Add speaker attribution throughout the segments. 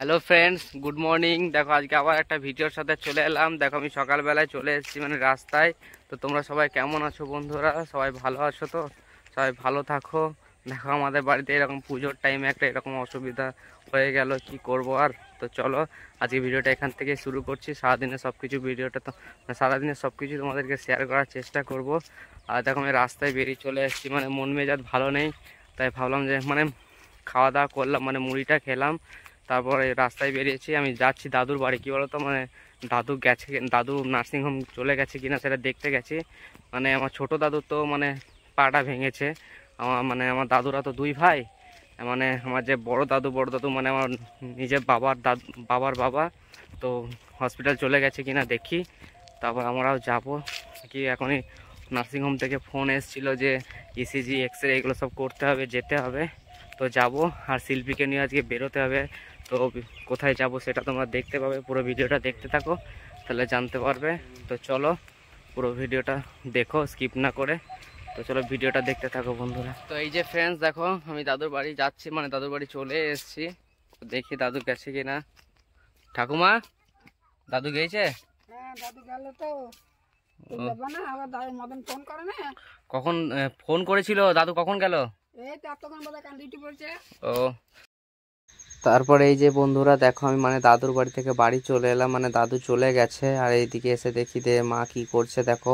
Speaker 1: Hello friends, good morning. দেখো আজকে আবার একটা ভিডিওর সাথে চলে এলাম। দেখো আমি সকালবেলায় চলে এসেছি মানে রাস্তায়। তো তোমরা সবাই কেমন আছো বন্ধুরা? সবাই ভালো আছো তো? সবাই ভালো থাকো। দেখো আমাদের বাড়িতে এরকম পুজোর টাইমে একটা এরকম অসুবিধা হয়ে গেল, কি করব আর। তো চলো আজকে ভিডিওটা এখান থেকে শুরু করছি। সারাদিনে সব কিছু ভিডিওটা তো সারাদিনে সব কিছু তোমাদেরকে শেয়ার করার চেষ্টা করব। আর দেখো আমি রাস্তায় বেরিয়ে চলে এসেছি, মানে মন মেজাজ ভালো নেই, তাই ভাবলাম যে মানে খাওয়া দাওয়া করলাম, মানে মুড়িটা খেলাম, তারপরে রাস্তায় বেরিয়েছি। আমি যাচ্ছি দাদুর বাড়ি। কী বলতো, মানে দাদু গেছে, দাদু নার্সিংহোম চলে গেছে কিনা সেটা দেখতে গেছি। মানে আমার ছোট দাদু তো মানে পাটা ভেঙেছে। আমার দাদুরা তো দুই ভাই। মানে আমার যে বড় দাদু মানে আমার নিজের বাবার বাবা। তো হসপিটাল চলে গেছে কিনা দেখি, তারপর আমরাও যাব। কি এখনই নার্সিংহোম থেকে ফোন এসেছিলো যে ইসিজি এক্সরে এগুলো সব করতে হবে, যেতে হবে। তো যাব। আর শিল্পীকে নিয়ে আজকে বেরোতে হবে। তো কোথায় যাব সেটা তোমরা দেখতে পাবে, পুরো ভিডিওটা দেখতে থাকো, তাহলে জানতে পারবে। তো চলো পুরো ভিডিওটা দেখো স্কিপ না করে। তো চলো ভিডিওটা দেখতে থাকো বন্ধুরা। তো এই যে ফ্রেন্ডস, দেখো আমি দাদুর বাড়ি যাচ্ছি, মানে দাদুর বাড়ি চলে এসেছি। দেখি দাদু গেছে কিনা। ঠাকুমা, দাদু গেছে?
Speaker 2: হ্যাঁ, দাদু গেল তো। যাবে না আবার দাদু মদন ফোন করে না।
Speaker 1: কখন ফোন করেছিল? দাদু কখন গেল?
Speaker 2: এই তো এতক্ষণ বোধহয় কান ডিউটি পড়ছে।
Speaker 1: ও, তারপরে এই যে বন্ধুরা দেখো আমি মানে দাদুর বাড়ি থেকে বাড়ি চলে এলাম, মানে দাদু চলে গেছে। আর এইদিকে এসে দেখি যে মা কি করছে, দেখো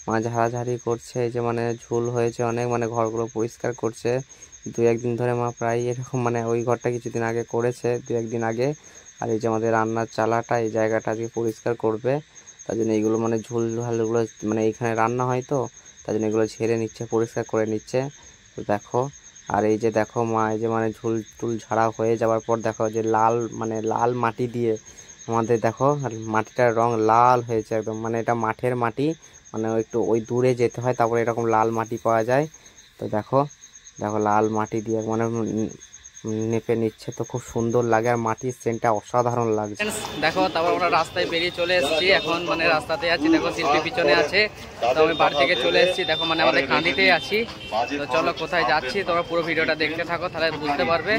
Speaker 1: মা ঝাড়াঝাড়ি করছে। এই যে মানে ঝুল হয়েছে অনেক, মানে ঘরগুলো পরিষ্কার করছে। দু একদিন ধরে মা প্রায় এরকম, মানে ওই ঘরটা কিছুদিন আগে করেছে, দু একদিন আগে। আর এই যে আমাদের রান্নার চালাটা, এই জায়গাটা আজকে পরিষ্কার করবে। তার জন্য এইগুলো মানে ঝুল ঝালগুলো, মানে এইখানে রান্না হয় তো, তার জন্য এগুলো ঝেড়ে নিচ্ছে, পরিষ্কার করে নিচ্ছে। তো দেখো, আর এই যে দেখো মা এই যে মানে ঝুল টুল ঝাড়া হয়ে যাওয়ার পর দেখো যে লাল, মানে লাল মাটি দিয়ে আমাদের দেখো মাটিটার রং লাল হয়েছে একদম, মানে এটা মাঠের মাটি, মানে একটু ওই দূরে যেতে হয় তারপরে এরকম লাল মাটি পাওয়া যায়। তো দেখো দেখো লাল মাটি দিয়ে মানে নেপে নিচ্ছে, তো খুব সুন্দর লাগে আর মাটির সেন্টটা অসাধারণ লাগছে। দেখো তারপর আমরা রাস্তায় বেরিয়ে চলে এসেছি, এখন মানে রাস্তাতে আছি। দেখো শিল্পী পিছনে আছে। তো আমি বাড়ি থেকে চলে এসেছি, দেখো মানে আমাদের কাঁদিতেই আছি। তো চলো কোথায় যাচ্ছি তোমরা পুরো ভিডিওটা দেখতে থাকো, তাহলে বুঝতে পারবে।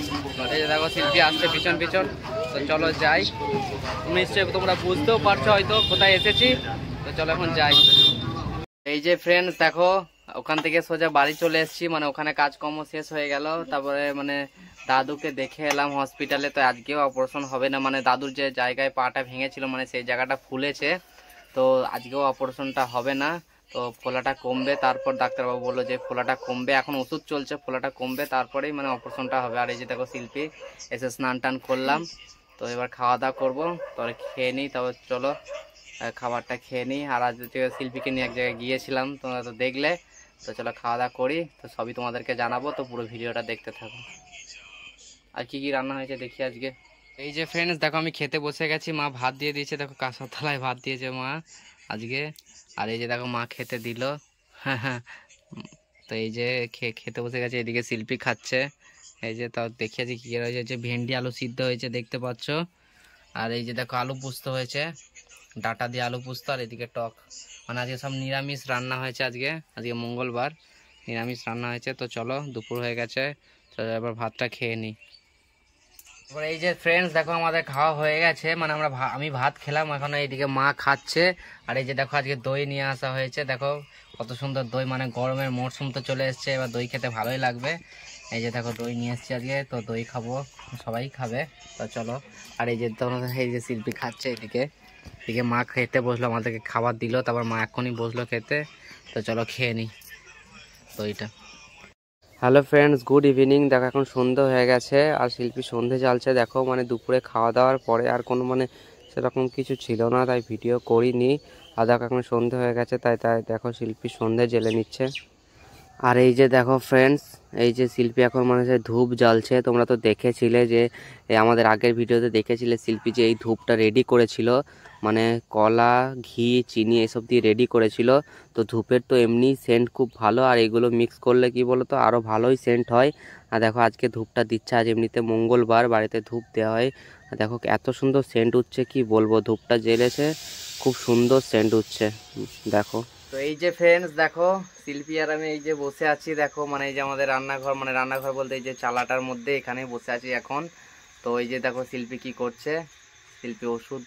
Speaker 1: এই যে দেখো শিল্পী আসছে পিছন পিছন। তো চলো যাই। নিশ্চয়ই তোমরা বুঝতেও পারছো হয়তো কোথায় এসেছি। তো চলো এখন যাই। এই যে ফ্রেন্ডস দেখো, ওখান থেকে সোজা বাড়ি চলে এসেছি, মানে ওখানে কাজকর্ম শেষ হয়ে গেল। তারপরে মানে দাদুকে দেখে এলাম হসপিটালে। তো আজকেও অপারেশন হবে না, মানে দাদুর যে জায়গায় পাটা ভেঙেছিল মানে সেই জায়গাটা ফুলেছে। তো আজকেও অপারেশনটা হবে না। তো ফোলাটা কমবে, তারপর ডাক্তারবাবু বললো যে ফোলাটা কমবে, এখন ওষুধ চলছে, ফোলাটা কমবে তারপরেই মানে অপারেশনটা হবে। আর এই যে দেখো শিল্পী এসে স্নান টান করলাম। তো এবার খাওয়া দাওয়া করবো, তারপরে খেয়ে নিই। তারপর চলো খাবারটা খেয়ে নিই। আর আজ শিল্পীকে নিয়ে এক জায়গায় গিয়েছিলাম, তোমরা তো দেখলে। তো চলো খাওয়া দাওয়া করি, তো সবই তোমাদেরকে জানাবো। তো পুরো ভিডিওটা দেখতে থাকো। আর কি কি রান্না হয়েছে দেখি আজকে। এই যে ফ্রেন্ডস দেখো আমি খেতে বসে গেছি, মা ভাত দিয়ে দিয়েছে, দেখো কাঁসার থালায় ভাত দিয়েছে মা আজকে। আর এই যে দেখো মা খেতে দিল। হ্যাঁ হ্যাঁ। তো এই যে খেতে বসে গেছে, এদিকে শিল্পী খাচ্ছে। এই যে তাও দেখিয়েছি কি রয়েছে, যে ভেন্ডি আলু সিদ্ধ হয়েছে দেখতে পাচ্ছ। আর এই যে দেখো আলু পোস্ত হয়েছে, ডাটা দিয়ে আলু পোস্ত। আর এদিকে টক, মানে আজকে সব নিরামিষ রান্না হয়েছে। আজকে আজকে মঙ্গলবার, নিরামিষ রান্না হয়েছে। তো চলো দুপুর হয়ে গেছে, চলো এবার ভাতটা খেয়ে নিই। এবার এই যে ফ্রেন্ডস দেখো আমাদের খাওয়া হয়ে গেছে, মানে আমি ভাত খেলাম, এখন এইদিকে মা খাচ্ছে। আর এই যে দেখো আজকে দই নিয়ে আসা হয়েছে, দেখো কত সুন্দর দই, মানে গরমের মরশুম তো চলে এসছে, এবার দই খেতে ভালোই লাগবে। এই যে দেখো দই নিয়ে এসছি আজকে, তো দই খাবো, সবাই খাবে। তো চলো। আর এই যে তোমাদের এই যে শিল্পী খাচ্ছে, এদিকে মা খেতে বসলো, আমাদেরকে খাবার দিল, তারপর মা এখনই বসলো খেতে। তো চলো খেয়ে নিই দইটা। Hello friends, good evening. দেখো এখন সন্ধে হয়ে গেছে, আর শিল্পী সন্ধে জ্বালছে। দেখো মানে দুপুরে খাওয়া দাওয়ার পরে আর কোনো মানে সেরকম কিছু ছিল না, তাই ভিডিও করিনি। আর দেখো এখন সন্ধে হয়ে গেছে, তাই দেখো শিল্পী সন্ধে জ্বেলে নিচ্ছে। আর এই যে দেখো ফ্রেন্ডস, এই যে শিল্পী এখন মানে ধূপ জ্বালছে। তোমরা তো দেখেছিলে যে আমাদের আগের ভিডিওতে দেখেছিলে শিল্পী যে এই ধূপটা রেডি করেছিল, মানে কলা, ঘি, চিনি এসব দিয়ে রেডি করেছিল। তো ধূপের তো এমনি সেন্ট খুব ভালো, আর এগুলো মিক্স করলে কি বলো তো আরও ভালোই সেন্ট হয়। আর দেখো আজকে ধূপটা দিচ্ছে, আজ এমনিতে মঙ্গলবার, বাড়িতে ধূপ দেওয়া হয়। আর দেখো এত সুন্দর সেন্ট উঠছে, কি বলবো, ধূপটা জ্বেলেছে, খুব সুন্দর সেন্ট উঠছে দেখো। তো এই যে ফ্রেন্ডস দেখো শিল্পী আর আমি এই যে বসে আছি, দেখো মানে এই যে আমাদের রান্নাঘর, মানে রান্নাঘর বলতে এই যে চালাটার মধ্যে এখানে বসে আছি এখন। তো এই যে দেখো শিল্পী কি করছে, শিল্পী ওষুধ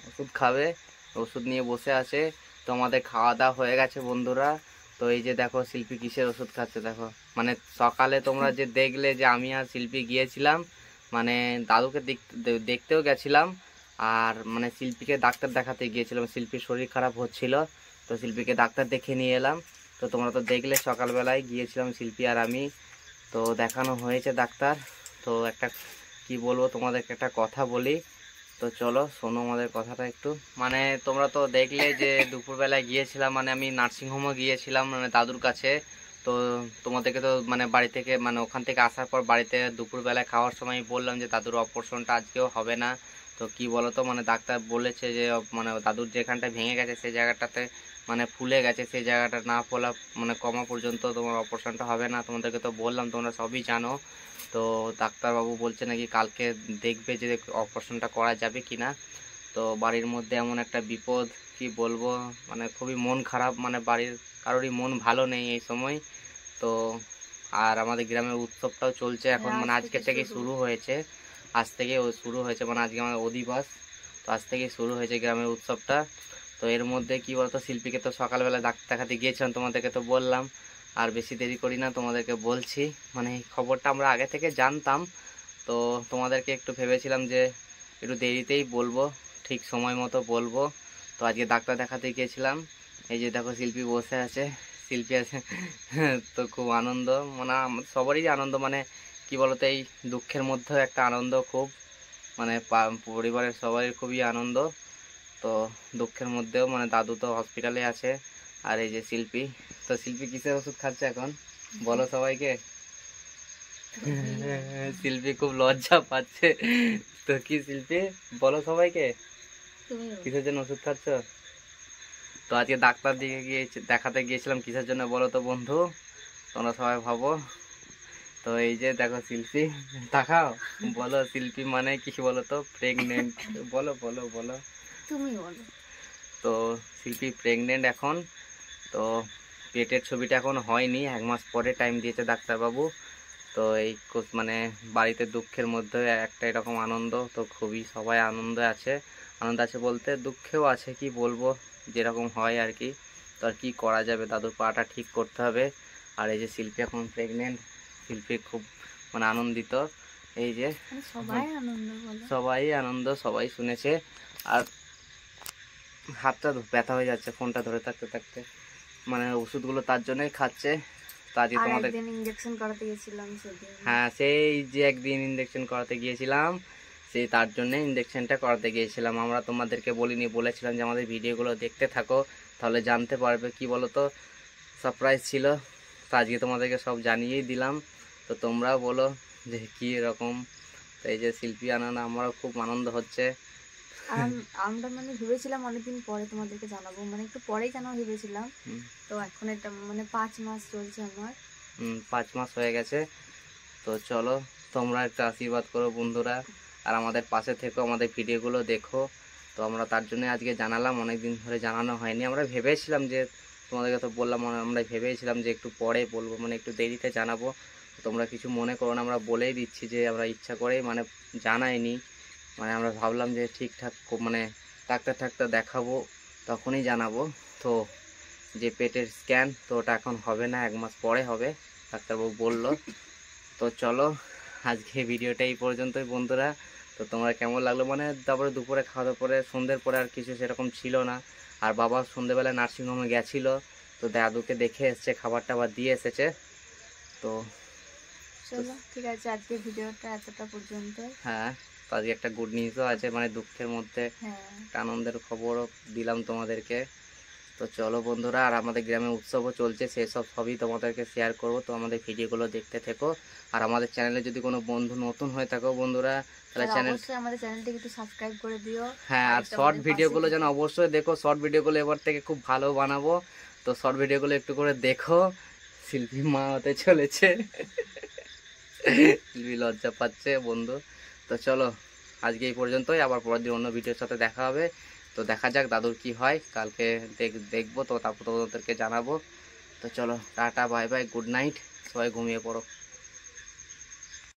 Speaker 1: ওষুধ খাবে, ওষুধ নিয়ে বসে আছে। তো আমাদের খাওয়া দাওয়া হয়ে গেছে বন্ধুরা। তো এই যে দেখো শিল্পী কিসের ওষুধ খাচ্ছে দেখো, মানে সকালে তোমরা যে দেখলে যে আমি আর শিল্পী গিয়েছিলাম, মানে দাদুকে দেখতেও গেছিলাম, আর মানে শিল্পীকে ডাক্তার দেখাতে গিয়েছিলাম, শিল্পীর শরীর খারাপ হচ্ছিল, তো শিল্পীকে ডাক্তার দেখে নিয়ে এলাম। তো তোমরা তো দেখলে সকালবেলায় গিয়েছিলাম শিল্পী আর আমি, তো দেখানো হয়েছে ডাক্তার। তো একটা কি বলবো তোমাদেরকে, একটা কথা বলি, তো চলো শোনো আমাদের কথাটা একটু। মানে তোমরা তো দেখলে যে দুপুরবেলায় গিয়েছিলাম, মানে আমি নার্সিংহোমে গিয়েছিলাম মানে দাদুর কাছে। তো তোমাদেরকে তো মানে বাড়ি থেকে মানে ওখান থেকে আসার পর বাড়িতে দুপুরবেলায় খাওয়ার সময় বললাম যে দাদুর অপারেশনটা আজকেও হবে না। তো কি বলো তো, মানে ডাক্তার বলেছে যে মানে দাদুর যেখানটা ভেঙে গেছে সেই জায়গাটাতে মানে ফুলে গেছে, সেই জায়গাটা না ফোলা মানে কমা পর্যন্ত তোমার অপারেশনটা হবে না। তোমাদেরকে তো বললাম, তোমরা সবই জানো। তো ডাক্তারবাবু বলছে নাকি কালকে দেখবে যে অপারেশনটা করা যাবে কি না। তো বাড়ির মধ্যে এমন একটা বিপদ, কি বলবো, মানে খুবই মন খারাপ, মানে বাড়ির কারোরই মন ভালো নেই এই সময়। তো আর আমাদের গ্রামের উৎসবটাও চলছে এখন, মানে আজকে থেকে শুরু হয়েছে, আজ থেকে শুরু হয়েছে, মানে আজকে আমাদের অধিবাস, তো আজ থেকে শুরু হয়েছে গ্রামের উৎসবটা। তো এর মধ্যে কি বলতো, শিল্পীকে তো সকালবেলা ডাক্তার দেখাতে গিয়েছিলাম, তোমাদেরকে তো বললাম। আর বেশি দেরি করি না, তোমাদেরকে বলছি, মানে এই খবরটা আমরা আগে থেকে জানতাম। তো তোমাদেরকে একটু ভেবেছিলাম যে একটু দেরিতেই বলবো, ঠিক সময় মতো বলবো। তো আজকে ডাক্তার দেখাতে গিয়েছিলাম। এই যে দেখো শিল্পী বসে আছে, শিল্পী আছে তো খুব আনন্দ, মানে সবারই আনন্দ, মানে কি বলতো এই দুঃখের মধ্যেও একটা আনন্দ খুব, মানে পরিবারের সবারই খুবই আনন্দ। তো দুঃখের মধ্যেও মানে দাদু তো হসপিটালে আছে। আর এই যে শিল্পী, তো শিল্পী কিসের ওষুধ খাচ্ছে এখন বলো সবাইকে। শিল্পী খুব লজ্জা পাচ্ছে। তো কি শিল্পী বলো সবাইকে কিসের জন্য ওষুধ খাচ্ছ। তো আজকে ডাক্তার দিকে দেখাতে গিয়েছিলাম কিসের জন্য বলো তো বন্ধু, তোমরা সবাই ভাবো। তো এই যে দেখো শিল্পী, তাকাও, বলো শিল্পী মানে কি বলো তো, প্রেগনেন্ট, বলো বলো বলো
Speaker 2: তুমি বলো।
Speaker 1: তো শিল্পী প্রেগনেন্ট এখন। তো পেটের ছবিটা এখন হয়নি, 1 মাস পরে টাইম দিয়েছে ডাক্তারবাবু। তো এই মানে বাড়িতে দুঃখের মধ্যে একটা এরকম আনন্দ, তো খুবই সবাই আনন্দ আছে, আনন্দ আছে বলতে দুঃখেও আছে, কি বলবো, যেরকম হয় আর কি। তো আর কি করা যাবে, দাদুর পাটা ঠিক করতে হবে। আর এই যে শিল্পী এখন প্রেগনেন্ট, শিল্পী খুব মানে আনন্দিত। এই যে
Speaker 2: সবাই আনন্দ বলো।
Speaker 1: সবাই আনন্দ, সবাই শুনেছে। আর হাতটা ব্যথা হয়ে যাচ্ছে ফোনটা ধরে থাকতে থাকতে, মানে ওষুধগুলো তার জন্যই খাচ্ছে। তো আজকে
Speaker 2: আর
Speaker 1: তোমাদের
Speaker 2: একদিন ইনজেকশন করাতে গেছিলাম সেদিন।
Speaker 1: হ্যাঁ, সেই যে একদিন ইনজেকশন করাতে গিয়েছিলাম, সেই তার জন্য ইনজেকশনটা করাতে গিয়েছিলাম। আমরা তোমাদেরকে বলিনি, বলেছিলাম যে আমাদের ভিডিওগুলো দেখতে থাকো, তাহলে জানতে পারবে, কি বলো তো, সারপ্রাইজ ছিল। তো আজকে তোমাদেরকে সব জানিয়েই দিলাম। তো তোমরাও বলো যে কী এরকম। তো এই যে শিল্পী আনন্দ, আমারও খুব আনন্দ হচ্ছে।
Speaker 2: আর আমরা মানে ভেবেছিলাম অনেকদিন পরে তোমাদেরকে জানাবো, মানে একটু পরেই জানাবো ভেবেছিলাম। তো এখন এটা মানে 5 মাস চলছে আমার।
Speaker 1: 5 মাস হয়ে গেছে। তো চলো তোমরা একটা আশীর্বাদ করো বন্ধুরা, আর আমাদের পাশে থেকো, আমাদের ভিডিওগুলো দেখো। তো আমরা তার জন্য আজকে জানালাম, অনেকদিন ধরে জানানো হয়নি। আমরা ভেবেছিলাম যে তোমাদেরকে তো বললাম, আমরা ভেবেছিলাম যে একটু পরে বলবো, মানে একটু দেরিতে জানাবো। তো তোমরা কিছু মনে করো না, আমরা বলেই দিচ্ছি যে আমরা ইচ্ছা করেই মানে জানাইনি, মানে আমরা ভাবলাম যে ঠিকঠাক মানে ডাক্তার দেখাবো তখনই জানাবো। তো যে পেটের স্ক্যান, তো ওটা এখন হবে না, 1 মাস পরে হবে, ডাক্তারবাবু বললো। তো চলো আজকে ভিডিওটা এই পর্যন্তই বন্ধুরা। তো তোমরা কেমন লাগলো, মানে তারপরে দুপুরে খাওয়া দাওয়ার পরে সন্ধ্যের পরে আর কিছু সেরকম ছিল না। আর বাবা সন্ধ্যেবেলা নার্সিংহোমে গেছিলো, তো দাদুকে দেখে এসছে, খাবার টাবার দিয়ে এসেছে। তো
Speaker 2: চলো ঠিক আছে, আজকে ভিডিওটা এতটা পর্যন্ত।
Speaker 1: হ্যাঁ, তো আজকে একটা গুড নিউজও আছে, মানে দুঃখের মধ্যে একটা আনন্দের খবরও দিলাম তোমাদেরকে। তো চলো বন্ধুরা, আর আমাদের গ্রামে উৎসবও চলছে, সেসব সবই তোমাদেরকে শেয়ার করব। তো আমাদের ভিডিওগুলো দেখতে থেকো। আর আমাদের চ্যানেলে যদি কোনো বন্ধু নতুন হয়ে থাকো বন্ধুরা, তাহলে
Speaker 2: অবশ্যই আমাদের চ্যানেলটিকে একটু সাবস্ক্রাইব করে দিও।
Speaker 1: হ্যাঁ, আর শর্ট ভিডিওগুলো যেন অবশ্যই দেখো, শর্ট ভিডিওগুলো এবার থেকে খুব ভালো বানাবো। তো শর্ট ভিডিওগুলো একটু করে দেখো। শিল্পী মা হতে চলেছে, শিল্পী লজ্জা পাচ্ছে বন্ধু। তো চলো আজকে এই পর্যন্তই, আবার পরের দিন অন্য ভিডিওর সাথে দেখা হবে। তো দেখা যাক দাদুর কি হয়, কালকে দেখবো, তো তারপর তোমাদেরকে জানাবো। তো চলো tata, bye bye, good night, সবাই ঘুমিয়ে পড়ো।